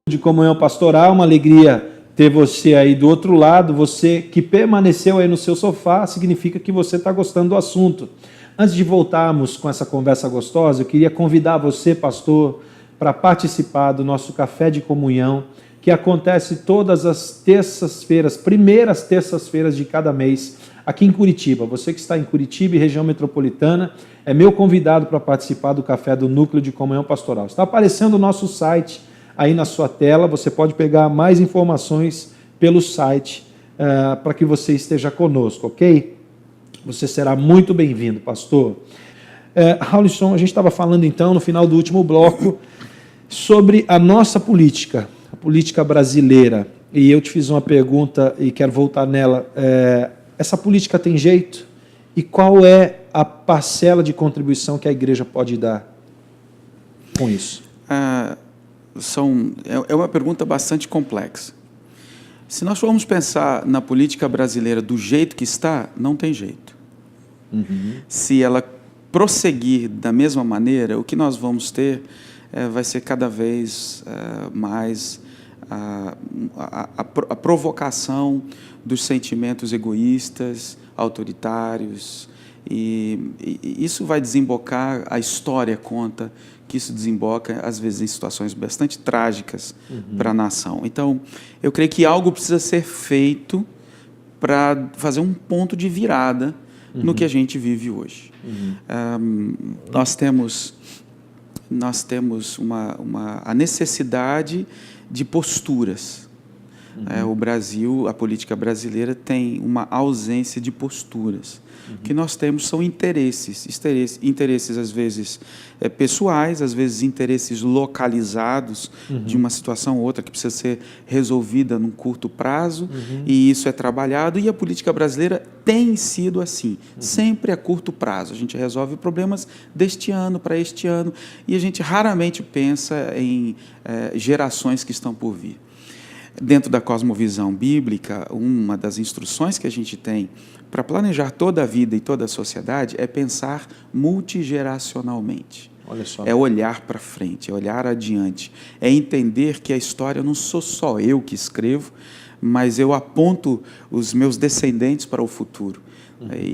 de comunhão pastoral, uma alegria ter você aí do outro lado. Você que permaneceu aí no seu sofá, significa que você está gostando do assunto. Antes de voltarmos com essa conversa gostosa, eu queria convidar você, pastor, para participar do nosso café de comunhão, que acontece todas as terças-feiras, primeiras terças-feiras de cada mês, aqui em Curitiba. Você que está em Curitiba e região metropolitana, é meu convidado para participar do café do Núcleo de Comunhão Pastoral. Está aparecendo o nosso site aí na sua tela, você pode pegar mais informações pelo site para que você esteja conosco, ok? Você será muito bem-vindo, pastor. Raulisson, a gente estava falando então, no final do último bloco, sobre a nossa política, a política brasileira, e eu te fiz uma pergunta e quero voltar nela. Essa política tem jeito? E qual é a parcela de contribuição que a igreja pode dar com isso? É uma pergunta bastante complexa. Se nós formos pensar na política brasileira do jeito que está, não tem jeito. Se ela prosseguir da mesma maneira, o que nós vamos ter vai ser cada vez mais a provocação dos sentimentos egoístas, autoritários, e isso vai desembocar, a história conta que isso desemboca, às vezes, em situações bastante trágicas para a nação. Então, eu creio que algo precisa ser feito para fazer um ponto de virada no que a gente vive hoje. Nós temos a necessidade de posturas. O Brasil, a política brasileira tem uma ausência de posturas. O que nós temos são interesses às vezes pessoais, às vezes interesses localizados de uma situação ou outra que precisa ser resolvida num curto prazo, e isso é trabalhado, e a política brasileira tem sido assim, sempre a curto prazo. A gente resolve problemas deste ano para este ano, e a gente raramente pensa em gerações que estão por vir. Dentro da cosmovisão bíblica, uma das instruções que a gente tem para planejar toda a vida e toda a sociedade é pensar multigeracionalmente. Olha só. É olhar para frente, é olhar adiante, é entender que a história não sou só eu que escrevo, mas eu aponto os meus descendentes para o futuro,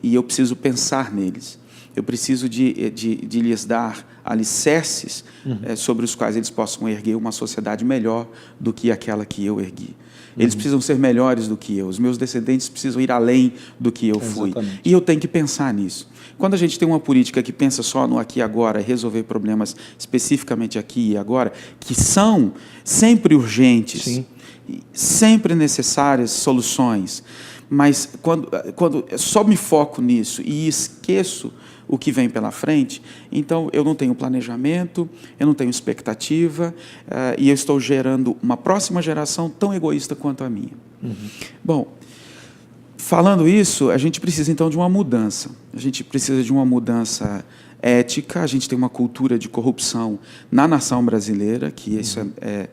e eu preciso pensar neles. Eu preciso de lhes dar alicerces sobre os quais eles possam erguer uma sociedade melhor do que aquela que eu ergui. Eles precisam ser melhores do que eu. Os meus descendentes precisam ir além do que eu fui. Exatamente. E eu tenho que pensar nisso. Quando a gente tem uma política que pensa só no aqui e agora, resolver problemas especificamente aqui e agora, que são sempre urgentes, Sim, sempre necessárias soluções, mas quando só me foco nisso e esqueço o que vem pela frente, então eu não tenho planejamento, eu não tenho expectativa, e eu estou gerando uma próxima geração tão egoísta quanto a minha. Bom, falando isso, a gente precisa então de uma mudança. A gente precisa de uma mudança ética. A gente tem uma cultura de corrupção na nação brasileira, que isso é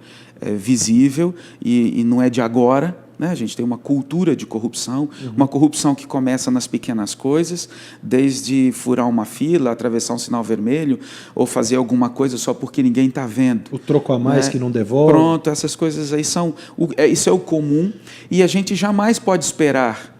visível e não é de agora. A gente tem uma cultura de corrupção, uma corrupção que começa nas pequenas coisas, desde furar uma fila, atravessar um sinal vermelho, ou fazer alguma coisa só porque ninguém está vendo. o troco a mais que não devolve. Pronto, essas coisas aí isso é o comum, e a gente jamais pode esperar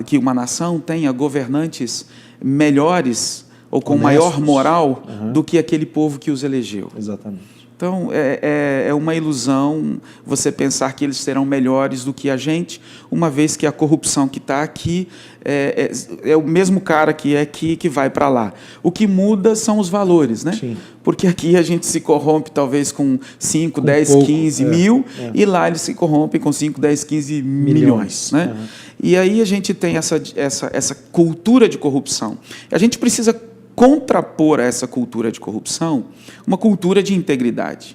que uma nação tenha governantes melhores ou com honestos, maior moral do que aquele povo que os elegeu. Exatamente. Então, é uma ilusão você pensar que eles serão melhores do que a gente, uma vez que a corrupção que está aqui é o mesmo cara que é aqui que vai para lá. O que muda são os valores, né? Sim. Porque aqui a gente se corrompe talvez com 5, 10, pouco, 15 mil, e lá eles se corrompem com 5, 10, 15 milhões. Né? E aí a gente tem essa cultura de corrupção. A gente precisa contrapor a essa cultura de corrupção uma cultura de integridade.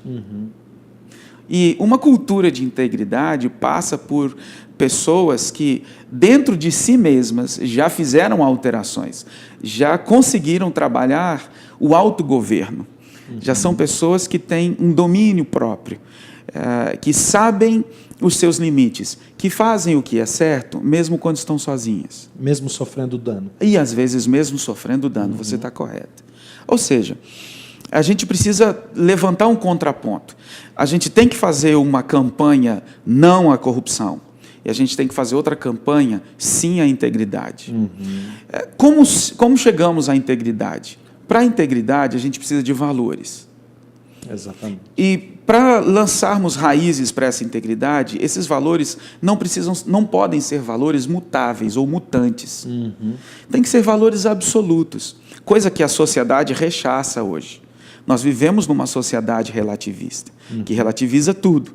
E uma cultura de integridade passa por pessoas que, dentro de si mesmas, já fizeram alterações, já conseguiram trabalhar o autogoverno. Já são pessoas que têm um domínio próprio, que sabem os seus limites, que fazem o que é certo, mesmo quando estão sozinhas. Mesmo sofrendo dano. E, às vezes, mesmo sofrendo dano, você está correto. Ou seja, a gente precisa levantar um contraponto. A gente tem que fazer uma campanha não à corrupção. E a gente tem que fazer outra campanha sim à integridade. Como chegamos à integridade? Para a integridade, a gente precisa de valores. Exatamente. E para lançarmos raízes para essa integridade, esses valores não podem ser valores mutáveis ou mutantes. Tem que ser valores absolutos, coisa que a sociedade rechaça hoje. Nós vivemos numa sociedade relativista, que relativiza tudo.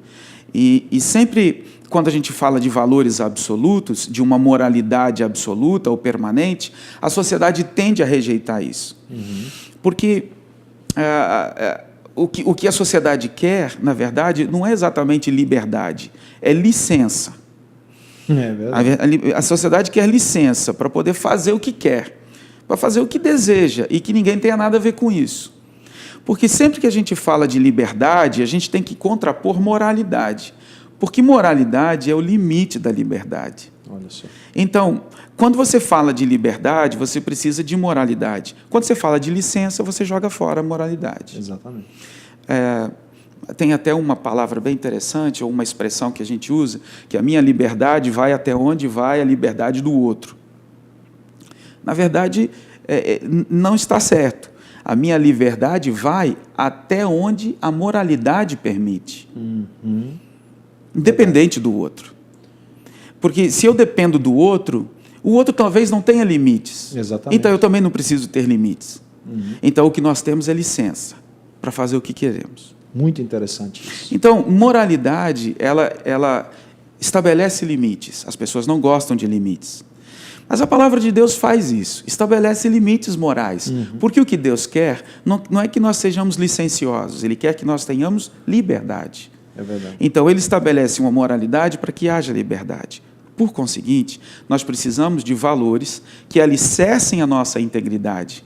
E sempre, quando a gente fala de valores absolutos, de uma moralidade absoluta ou permanente, a sociedade tende a rejeitar isso. Porque o que a sociedade quer, na verdade, não é exatamente liberdade, é licença. É verdade. A sociedade quer licença para poder fazer o que quer, para fazer o que deseja, e que ninguém tenha nada a ver com isso. Porque sempre que a gente fala de liberdade, a gente tem que contrapor moralidade, porque moralidade é o limite da liberdade. Olha só. Então, quando você fala de liberdade, você precisa de moralidade. Quando você fala de licença, você joga fora a moralidade. Exatamente. Tem até uma palavra bem interessante, ou uma expressão que a gente usa, que a minha liberdade vai até onde vai a liberdade do outro. Na verdade, não está certo. A minha liberdade vai até onde a moralidade permite. Independente do outro. Porque se eu dependo do outro, o outro talvez não tenha limites. Exatamente. Então eu também não preciso ter limites. Então o que nós temos é licença para fazer o que queremos. Muito interessante isso. Então, moralidade, ela estabelece limites. As pessoas não gostam de limites. Mas a palavra de Deus faz isso, estabelece limites morais. Porque o que Deus quer não é que nós sejamos licenciosos, Ele quer que nós tenhamos liberdade. É verdade. Então, Ele estabelece uma moralidade para que haja liberdade. Por conseguinte, nós precisamos de valores que alicercem a nossa integridade.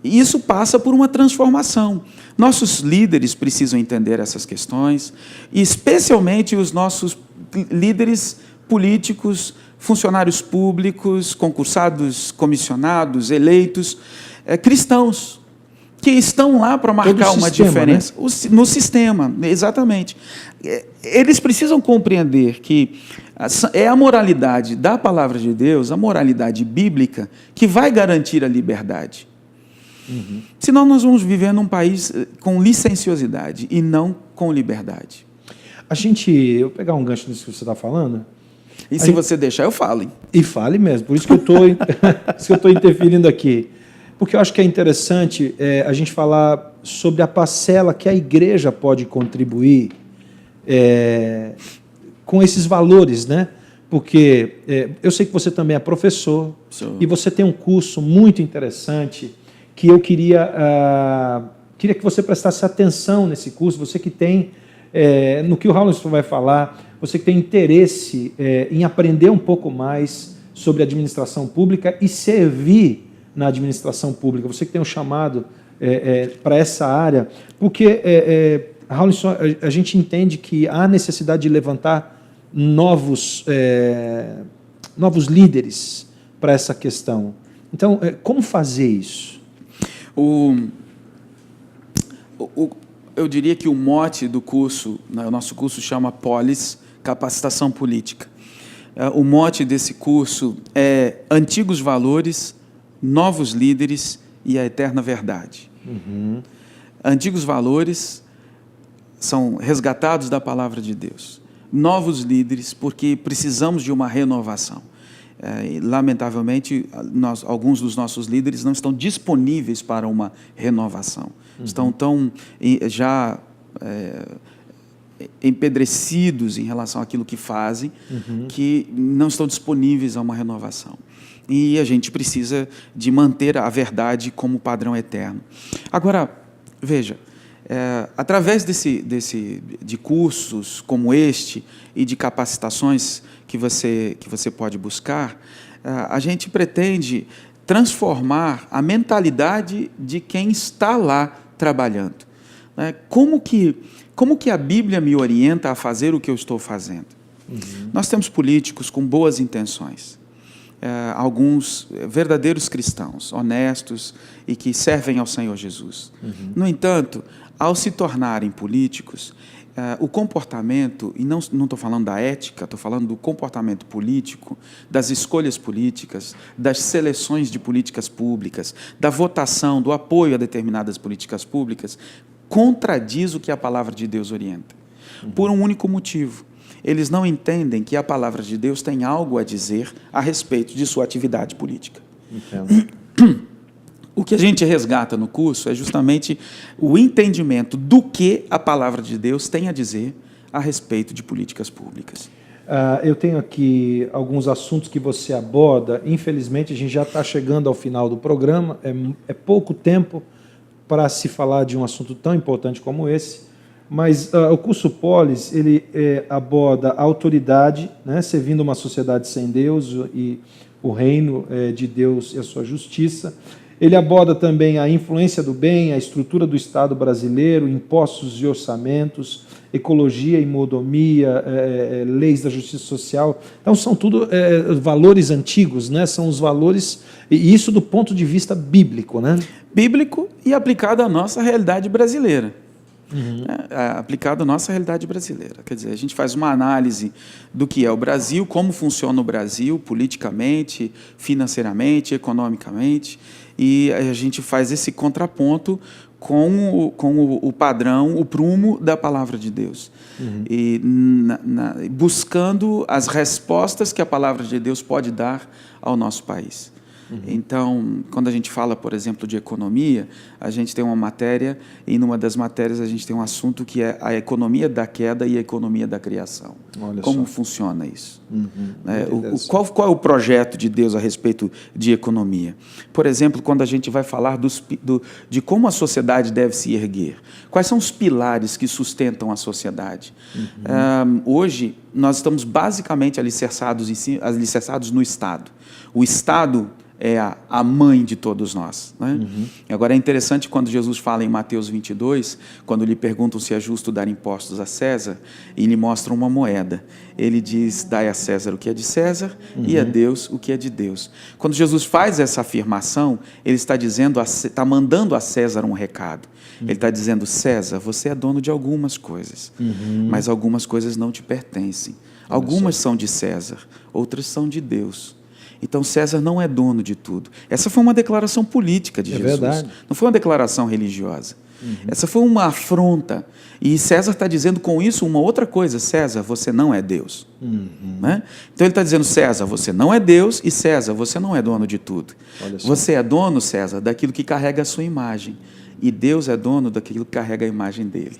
E isso passa por uma transformação. Nossos líderes precisam entender essas questões, e especialmente os nossos líderes políticos, funcionários públicos, concursados, comissionados, eleitos, cristãos, que estão lá para marcar uma diferença. Né? No sistema, exatamente. Eles precisam compreender que é a moralidade da palavra de Deus, a moralidade bíblica, que vai garantir a liberdade. Senão nós vamos viver num país com licenciosidade e não com liberdade. Eu vou pegar um gancho nisso que você está falando. E se você deixar, eu falo. Hein? E fale mesmo, por isso que eu estou interferindo aqui. Porque eu acho que é interessante a gente falar sobre a parcela que a igreja pode contribuir com esses valores, né? Porque eu sei que você também é professor, e você tem um curso muito interessante que eu queria que você prestasse atenção nesse curso, você que tem, no que o Raul vai falar, você que tem interesse em aprender um pouco mais sobre administração pública e servir na administração pública, você que tem um chamado para essa área, porque, Raul, a gente entende que há necessidade de levantar novos líderes para essa questão. Então, como fazer isso? Eu diria que o mote do curso, o nosso curso chama Polis, Capacitação Política. O mote desse curso é Antigos Valores, Novos Líderes e a Eterna Verdade. Antigos valores são resgatados da palavra de Deus. Novos líderes, porque precisamos de uma renovação. Lamentavelmente, alguns dos nossos líderes não estão disponíveis para uma renovação. Estão tão já empedrecidos em relação àquilo que fazem, que não estão disponíveis a uma renovação. E a gente precisa de manter a verdade como padrão eterno. Agora, veja, através de cursos como este e de capacitações que você pode buscar, a gente pretende transformar a mentalidade de quem está lá trabalhando. Como que a Bíblia me orienta a fazer o que eu estou fazendo? Nós temos políticos com boas intenções. alguns verdadeiros cristãos, honestos e que servem ao Senhor Jesus. No entanto, ao se tornarem políticos, o comportamento, e não estou falando da ética, estou falando do comportamento político, das escolhas políticas, das seleções de políticas públicas, da votação, do apoio a determinadas políticas públicas, contradiz o que a palavra de Deus orienta. Por um único motivo. Eles não entendem que a palavra de Deus tem algo a dizer a respeito de sua atividade política. Entendo. O que a gente resgata no curso é justamente o entendimento do que a palavra de Deus tem a dizer a respeito de políticas públicas. Eu tenho aqui alguns assuntos que você aborda. Infelizmente, a gente já está chegando ao final do programa. É pouco tempo para se falar de um assunto tão importante como esse. Mas o curso Polis, ele aborda a autoridade, né, servindo uma sociedade sem Deus e o reino de Deus e a sua justiça. Ele aborda também a influência do bem, a estrutura do Estado brasileiro, impostos e orçamentos, ecologia e mordomia, leis da justiça social. Então, são tudo valores antigos, né? São os valores, e isso do ponto de vista bíblico, né? Bíblico e aplicado à nossa realidade brasileira. Aplicado à nossa realidade brasileira. Quer dizer, a gente faz uma análise do que é o Brasil, como funciona o Brasil politicamente, financeiramente, economicamente, e a gente faz esse contraponto com o padrão, o prumo da palavra de Deus. E buscando as respostas que a palavra de Deus pode dar ao nosso país. Então, quando a gente fala, por exemplo, de economia, a gente tem uma matéria, e numa das matérias a gente tem um assunto que é a economia da queda e a economia da criação. Olha como só. Funciona isso? Qual é o projeto de Deus a respeito de economia? Por exemplo, quando a gente vai falar de como a sociedade deve se erguer, quais são os pilares que sustentam a sociedade? Hoje, nós estamos basicamente alicerçados no Estado. O Estado é a mãe de todos nós. Né? Agora, é interessante quando Jesus fala em Mateus 22, quando lhe perguntam se é justo dar impostos a César, e lhe mostram uma moeda. Ele diz, dai a César o que é de César e a Deus o que é de Deus. Quando Jesus faz essa afirmação, ele está mandando a César um recado. Ele está dizendo, César, você é dono de algumas coisas, mas algumas coisas não te pertencem. Algumas são de César, outras são de Deus. Então, César não é dono de tudo. Essa foi uma declaração política de Jesus. Verdade. Não foi uma declaração religiosa. Essa foi uma afronta. E César está dizendo com isso uma outra coisa. César, você não é Deus. Né? Então, ele está dizendo, César, você não é Deus, e César, você não é dono de tudo. Você é dono, César, daquilo que carrega a sua imagem. E Deus é dono daquilo que carrega a imagem dele.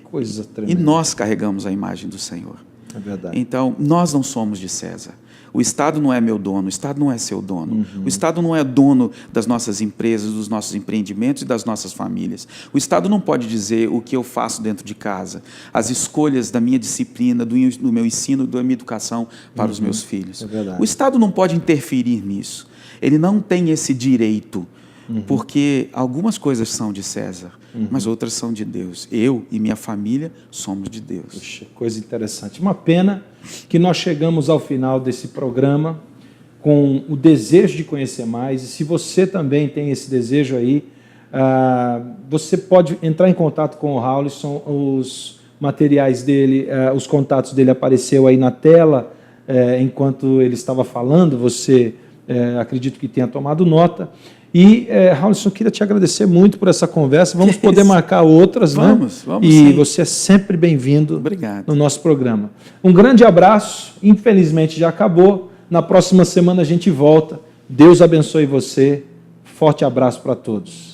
Coisa tremenda. E nós carregamos a imagem do Senhor. É verdade. Então, nós não somos de César. O Estado não é meu dono, o Estado não é seu dono. O Estado não é dono das nossas empresas, dos nossos empreendimentos e das nossas famílias. O Estado não pode dizer o que eu faço dentro de casa, as escolhas da minha disciplina, do meu ensino, da minha educação para os meus filhos. O Estado não pode interferir nisso. Ele não tem esse direito, porque algumas coisas são de César, mas outras são de Deus. Eu e minha família somos de Deus. Puxa, coisa interessante. Uma pena que nós chegamos ao final desse programa com o desejo de conhecer mais. E se você também tem esse desejo aí, você pode entrar em contato com o Haulisson. Os materiais dele, os contatos dele apareceu aí na tela enquanto ele estava falando. Você, acredito que tenha tomado nota. E, Haulisson, eu queria te agradecer muito por essa conversa. Vamos poder marcar outras, né? Vamos E sim. você é sempre bem-vindo no nosso programa. Um grande abraço. Infelizmente já acabou. Na próxima semana a gente volta. Deus abençoe você. Forte abraço para todos.